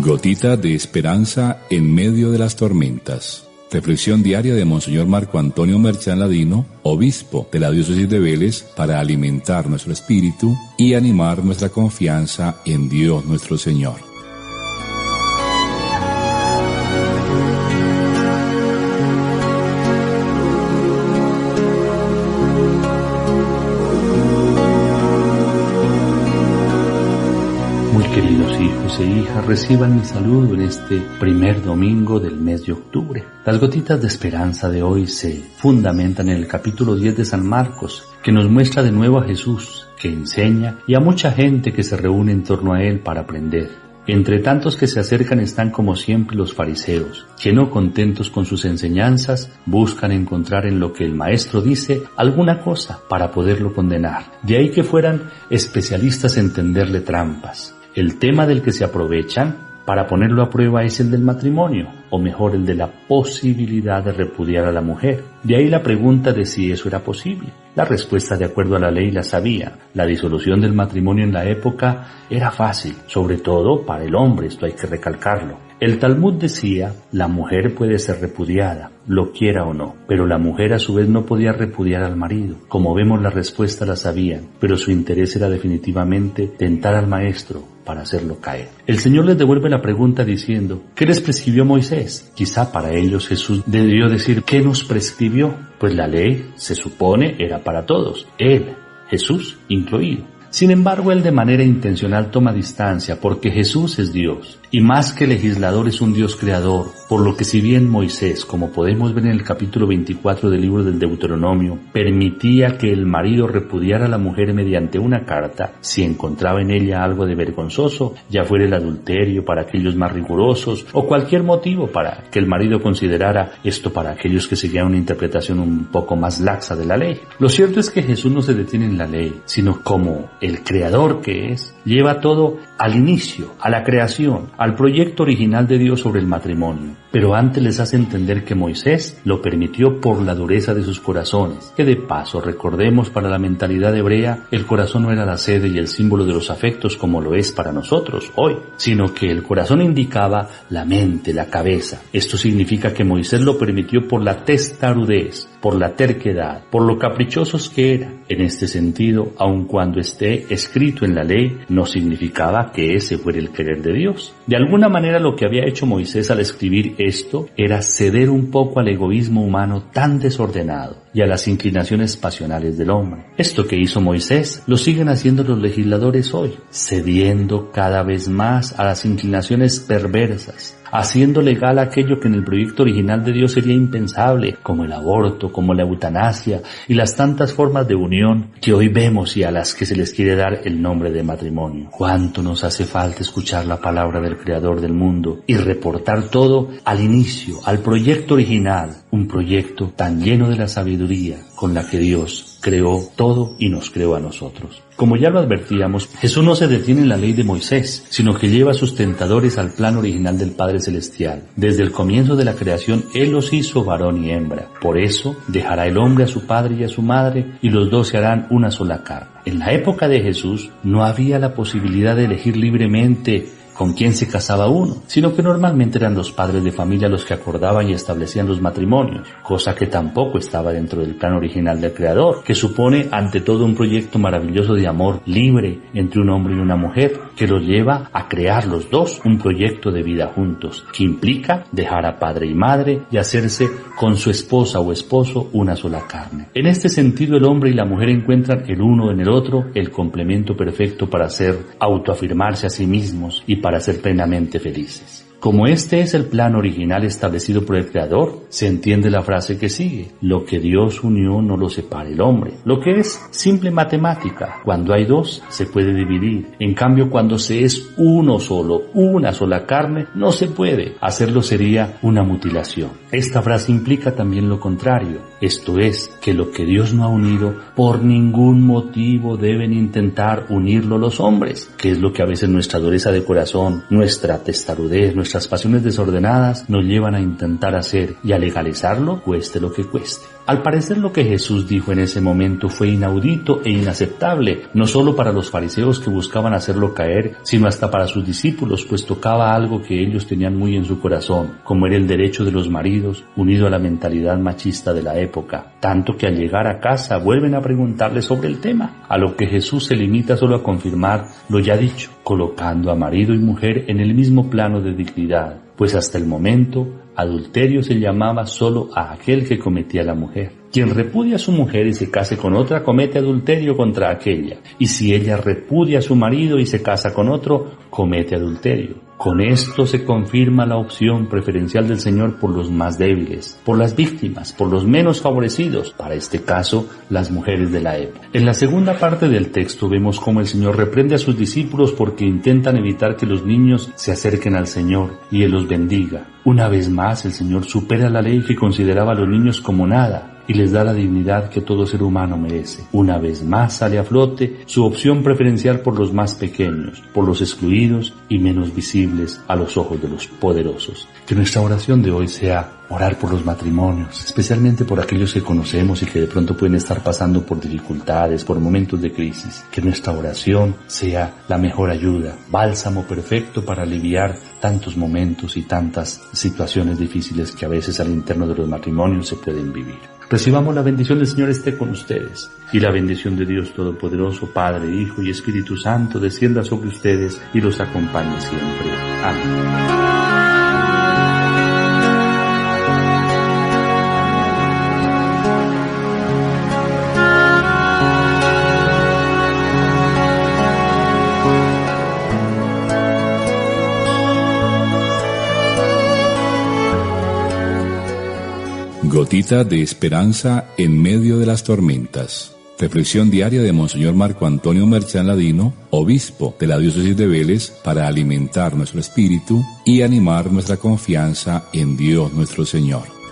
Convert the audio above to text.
Gotita de esperanza en medio de las tormentas. Reflexión diaria de Monseñor Marco Antonio Merchán Ladino, obispo de la diócesis de Vélez, para alimentar nuestro espíritu y animar nuestra confianza en Dios nuestro Señor. Muy queridos hijos e hijas, reciban mi saludo en este primer domingo del mes de octubre. Las gotitas de esperanza de hoy se fundamentan en el capítulo 10 de San Marcos, que nos muestra de nuevo a Jesús, que enseña, y a mucha gente que se reúne en torno a Él para aprender. Entre tantos que se acercan están como siempre los fariseos, que no contentos con sus enseñanzas, buscan encontrar en lo que el maestro dice alguna cosa para poderlo condenar. De ahí que fueran especialistas en tenderle trampas. El tema del que se aprovechan para ponerlo a prueba es el del matrimonio, o mejor el de la posibilidad de repudiar a la mujer. De ahí la pregunta de si eso era posible. La respuesta de acuerdo a la ley la sabía. La disolución del matrimonio en la época era fácil, sobre todo para el hombre, esto hay que recalcarlo. El Talmud decía, la mujer puede ser repudiada, lo quiera o no, pero la mujer a su vez no podía repudiar al marido. Como vemos, la respuesta la sabían, pero su interés era definitivamente tentar al maestro para hacerlo caer. El Señor les devuelve la pregunta diciendo, ¿qué les prescribió Moisés? Quizá para ellos Jesús debió decir, ¿qué nos prescribió? Pues la ley, se supone, era para todos, Él, Jesús, incluido. Sin embargo, Él de manera intencional toma distancia porque Jesús es Dios y más que legislador es un Dios creador, por lo que si bien Moisés, como podemos ver en el capítulo 24 del libro del Deuteronomio, permitía que el marido repudiara a la mujer mediante una carta, si encontraba en ella algo de vergonzoso, ya fuera el adulterio para aquellos más rigurosos o cualquier motivo para que el marido considerara esto para aquellos que seguían una interpretación un poco más laxa de la ley. Lo cierto es que Jesús no se detiene en la ley, sino como el creador que es, lleva todo al inicio, a la creación, al proyecto original de Dios sobre el matrimonio. Pero antes les hace entender que Moisés lo permitió por la dureza de sus corazones, que de paso, recordemos, para la mentalidad hebrea, el corazón no era la sede y el símbolo de los afectos como lo es para nosotros hoy, sino que el corazón indicaba la mente, la cabeza. Esto significa que Moisés lo permitió por la testarudez, por la terquedad, por lo caprichosos que eran. En este sentido, aun cuando esté escrito en la ley, no significaba que ese fuera el querer de Dios. De alguna manera lo que había hecho Moisés al escribir esto era ceder un poco al egoísmo humano tan desordenado y a las inclinaciones pasionales del hombre. Esto que hizo Moisés lo siguen haciendo los legisladores hoy, cediendo cada vez más a las inclinaciones perversas, haciendo legal aquello que en el proyecto original de Dios sería impensable, como el aborto, como la eutanasia y las tantas formas de unión que hoy vemos y a las que se les quiere dar el nombre de matrimonio. ¿Cuánto nos hace falta escuchar la palabra del Creador del mundo y reportar todo al inicio, al proyecto original, un proyecto tan lleno de la sabiduría con la que Dios creó todo y nos creó a nosotros? Como ya lo advertíamos, Jesús no se detiene en la ley de Moisés, sino que lleva a sus tentadores al plan original del Padre Celestial. Desde el comienzo de la creación, Él los hizo varón y hembra. Por eso, dejará el hombre a su padre y a su madre, y los dos se harán una sola carne. En la época de Jesús, no había la posibilidad de elegir libremente con quién se casaba uno, sino que normalmente eran los padres de familia los que acordaban y establecían los matrimonios, cosa que tampoco estaba dentro del plan original del Creador, que supone ante todo un proyecto maravilloso de amor libre entre un hombre y una mujer, que los lleva a crear los dos un proyecto de vida juntos, que implica dejar a padre y madre y hacerse con su esposa o esposo una sola carne. En este sentido, el hombre y la mujer encuentran el uno en el otro el complemento perfecto para autoafirmarse a sí mismos y para ser plenamente felices. Como este es el plan original establecido por el Creador, se entiende la frase que sigue: lo que Dios unió no lo separe el hombre. Lo que es simple matemática, cuando hay dos se puede dividir. En cambio, cuando se es uno solo, una sola carne, no se puede. Hacerlo sería una mutilación. Esta frase implica también lo contrario, esto es, que lo que Dios no ha unido, por ningún motivo deben intentar unirlo los hombres, que es lo que a veces nuestra dureza de corazón, nuestra testarudez, nuestras pasiones desordenadas nos llevan a intentar hacer y a legalizarlo, cueste lo que cueste. Al parecer lo que Jesús dijo en ese momento fue inaudito e inaceptable, no solo para los fariseos que buscaban hacerlo caer, sino hasta para sus discípulos, pues tocaba algo que ellos tenían muy en su corazón, como era el derecho de los maridos, unido a la mentalidad machista de la época, tanto que al llegar a casa vuelven a preguntarle sobre el tema, a lo que Jesús se limita solo a confirmar lo ya dicho, colocando a marido y mujer en el mismo plano de dignidad, pues hasta el momento adulterio se llamaba solo a aquel que cometía la mujer. Quien repudia a su mujer y se case con otra comete adulterio contra aquella, y si ella repudia a su marido y se casa con otro, comete adulterio. Con esto se confirma la opción preferencial del Señor por los más débiles, por las víctimas, por los menos favorecidos, para este caso, las mujeres de la época. En la segunda parte del texto vemos cómo el Señor reprende a sus discípulos porque intentan evitar que los niños se acerquen al Señor y Él los bendiga. Una vez más, el Señor supera la ley que consideraba a los niños como nada y les da la dignidad que todo ser humano merece. Una vez más sale a flote su opción preferencial por los más pequeños, por los excluidos y menos visibles a los ojos de los poderosos. Que nuestra oración de hoy sea orar por los matrimonios, especialmente por aquellos que conocemos y que de pronto pueden estar pasando por dificultades, por momentos de crisis. Que nuestra oración sea la mejor ayuda, bálsamo perfecto para aliviar tantos momentos y tantas situaciones difíciles que a veces al interno de los matrimonios se pueden vivir. Recibamos la bendición del Señor esté con ustedes, y la bendición de Dios Todopoderoso, Padre, Hijo y Espíritu Santo, descienda sobre ustedes y los acompañe siempre. Amén. Gotita de esperanza en medio de las tormentas. Reflexión diaria de Monseñor Marco Antonio Merchán Ladino, obispo de la diócesis de Vélez, para alimentar nuestro espíritu y animar nuestra confianza en Dios nuestro Señor.